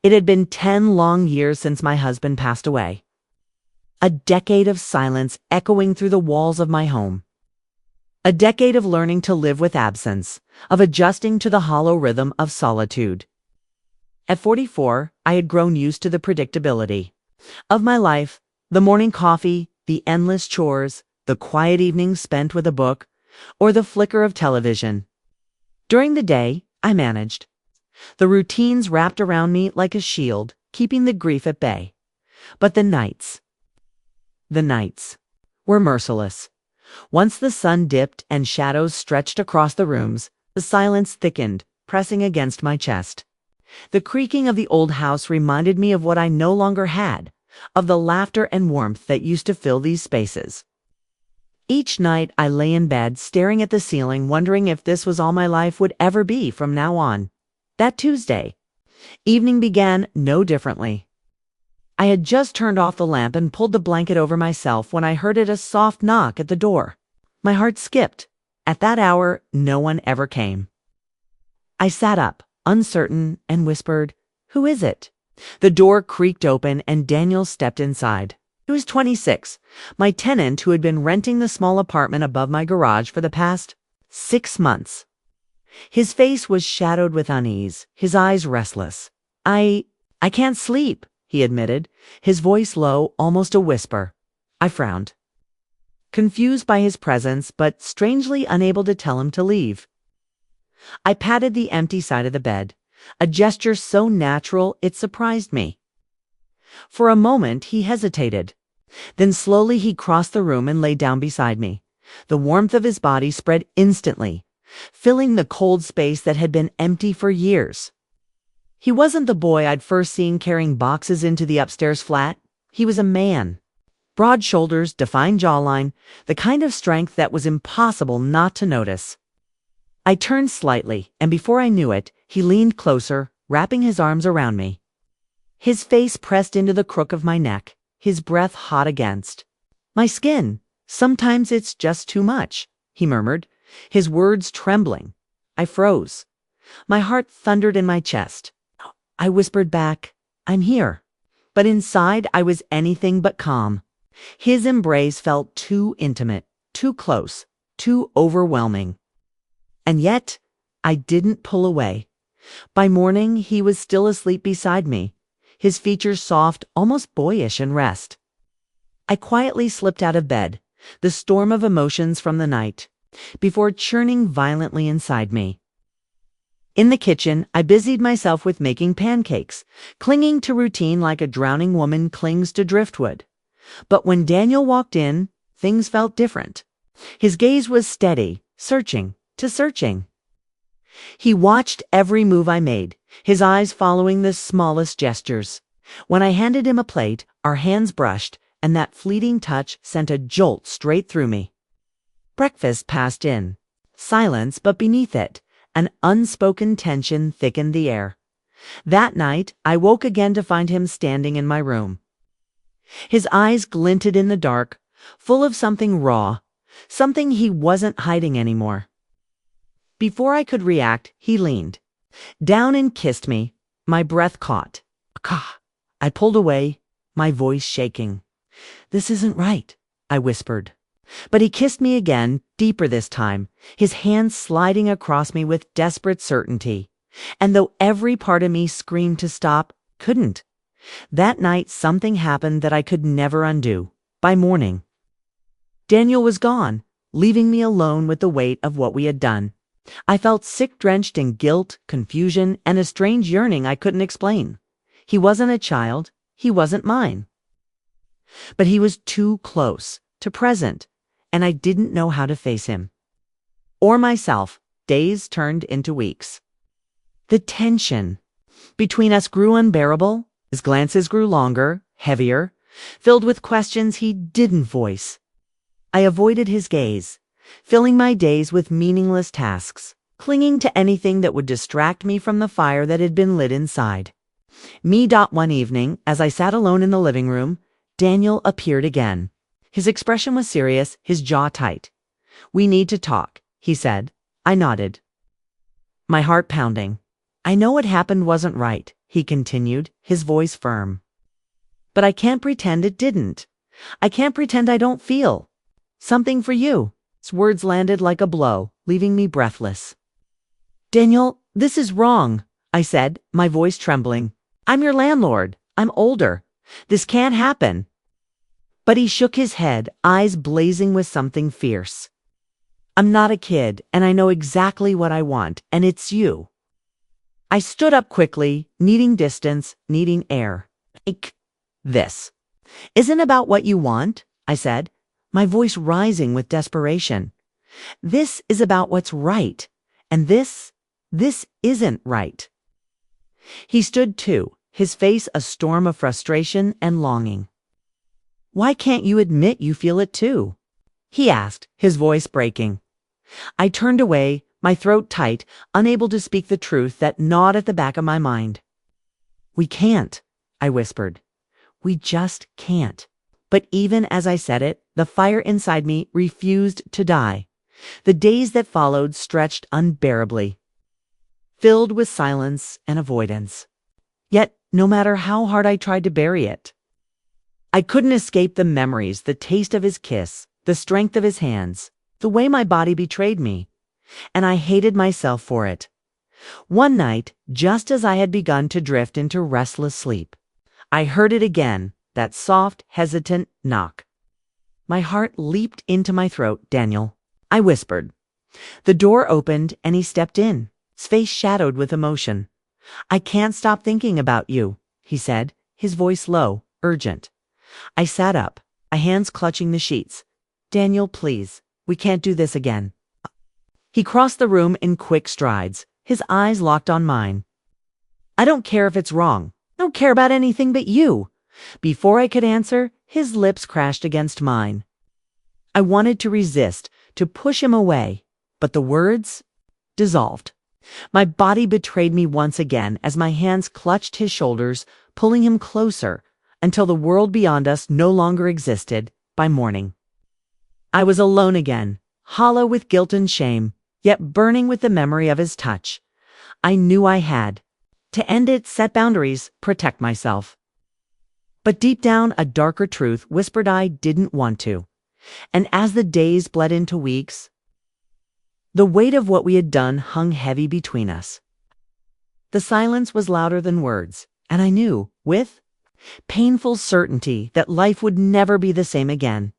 It had been 10 long years since my husband passed away. A decade of silence echoing through the walls of my home. A decade of learning to live with absence, of adjusting to the hollow rhythm of solitude. At 44, I had grown used to the predictability of my life, the morning coffee, the endless chores, the quiet evenings spent with a book, or the flicker of television. During the day, I managed. The routines wrapped around me like a shield, keeping the grief at bay. But the nights were merciless. Once the sun dipped and shadows stretched across the rooms, the silence thickened, pressing against my chest. The creaking of the old house reminded me of what I no longer had, of the laughter and warmth that used to fill these spaces. Each night I lay in bed, staring at the ceiling, wondering if this was all my life would ever be from now on. That Tuesday evening began no differently. I had just turned off the lamp and pulled the blanket over myself when I heard a soft knock at the door. My heart skipped. At that hour, no one ever came. I sat up, uncertain, and whispered, "Who is it?" The door creaked open and Daniel stepped inside. He was 26, my tenant who had been renting the small apartment above my garage for the past 6 months. His face was shadowed with unease, his eyes restless. I can't sleep," he admitted, his voice low, almost a whisper. I frowned, confused by his presence, but strangely unable to tell him to leave. I patted the empty side of the bed, a gesture so natural it surprised me. For a moment he hesitated. Then slowly he crossed the room and lay down beside me. The warmth of his body spread instantly, filling the cold space that had been empty for years. He wasn't the boy I'd first seen carrying boxes into the upstairs flat. He was a man. Broad shoulders, defined jawline, the kind of strength that was impossible not to notice. I turned slightly, and before I knew it, he leaned closer, wrapping his arms around me. His face pressed into the crook of my neck, his breath hot against my skin. "Sometimes it's just too much," he murmured, his words trembling. I froze. My heart thundered in my chest. I whispered back, "I'm here." But inside I was anything but calm. His embrace felt too intimate, too close, too overwhelming. And yet, I didn't pull away. By morning, he was still asleep beside me, his features soft, almost boyish in rest. I quietly slipped out of bed, the storm of emotions from the night, before churning violently inside me. In the kitchen, I busied myself with making pancakes, clinging to routine like a drowning woman clings to driftwood. But when Daniel walked in, things felt different. His gaze was steady, searching. He watched every move I made, his eyes following the smallest gestures. When I handed him a plate, our hands brushed, and that fleeting touch sent a jolt straight through me. Breakfast passed in. Silence, but beneath it, an unspoken tension thickened the air. That night, I woke again to find him standing in my room. His eyes glinted in the dark, full of something raw, something he wasn't hiding anymore. Before I could react, he leaned down and kissed me. My breath caught. I pulled away, my voice shaking. "This isn't right," I whispered. But he kissed me again, deeper this time, his hands sliding across me with desperate certainty. And though every part of me screamed to stop, couldn't. That night something happened that I could never undo. By morning, Daniel was gone, leaving me alone with the weight of what we had done. I felt sick, drenched in guilt, confusion, and a strange yearning I couldn't explain. He wasn't a child. He wasn't mine. But he was too close, too present, and I didn't know how to face him. Or myself. Days turned into weeks. The tension between us grew unbearable. His glances grew longer, heavier, filled with questions he didn't voice. I avoided his gaze, filling my days with meaningless tasks, clinging to anything that would distract me from the fire that had been lit inside. One evening, as I sat alone in the living room, Daniel appeared again. His expression was serious, his jaw tight. "We need to talk," he said. I nodded, my heart pounding. "I know what happened wasn't right," he continued, his voice firm. But I can't pretend it didn't. I can't pretend I don't feel something for you. His words landed like a blow, leaving me breathless. Daniel, this is wrong, I said, my voice trembling. I'm your landlord. I'm older. This can't happen. But he shook his head, eyes blazing with something fierce. I'm not a kid, and I know exactly what I want, and it's you. I stood up quickly, needing distance, needing air. This isn't about what you want, I said, my voice rising with desperation. This is about what's right, and this isn't right. He stood too, his face a storm of frustration and longing. Why can't you admit you feel it too? He asked, his voice breaking. I turned away, my throat tight, unable to speak the truth that gnawed at the back of my mind. We can't, I whispered. We just can't. But even as I said it, the fire inside me refused to die. The days that followed stretched unbearably, filled with silence and avoidance. Yet, no matter how hard I tried to bury it, I couldn't escape the memories, the taste of his kiss, the strength of his hands, the way my body betrayed me. And I hated myself for it. One night, just as I had begun to drift into restless sleep, I heard it again, that soft, hesitant knock. My heart leaped into my throat. Daniel, I whispered. The door opened and he stepped in, his face shadowed with emotion. I can't stop thinking about you, he said, his voice low, urgent. I sat up, my hands clutching the sheets. Daniel, please, we can't do this again. He crossed the room in quick strides, his eyes locked on mine. I don't care if it's wrong. I don't care about anything but you. Before I could answer, his lips crashed against mine. I wanted to resist, to push him away, but the words dissolved. My body betrayed me once again as my hands clutched his shoulders, pulling him closer until the world beyond us no longer existed by morning. I was alone again, hollow with guilt and shame, yet burning with the memory of his touch. I knew I had to end it, set boundaries, protect myself. But deep down, a darker truth whispered I didn't want to. And as the days bled into weeks, the weight of what we had done hung heavy between us. The silence was louder than words, and I knew, with painful certainty, that life would never be the same again.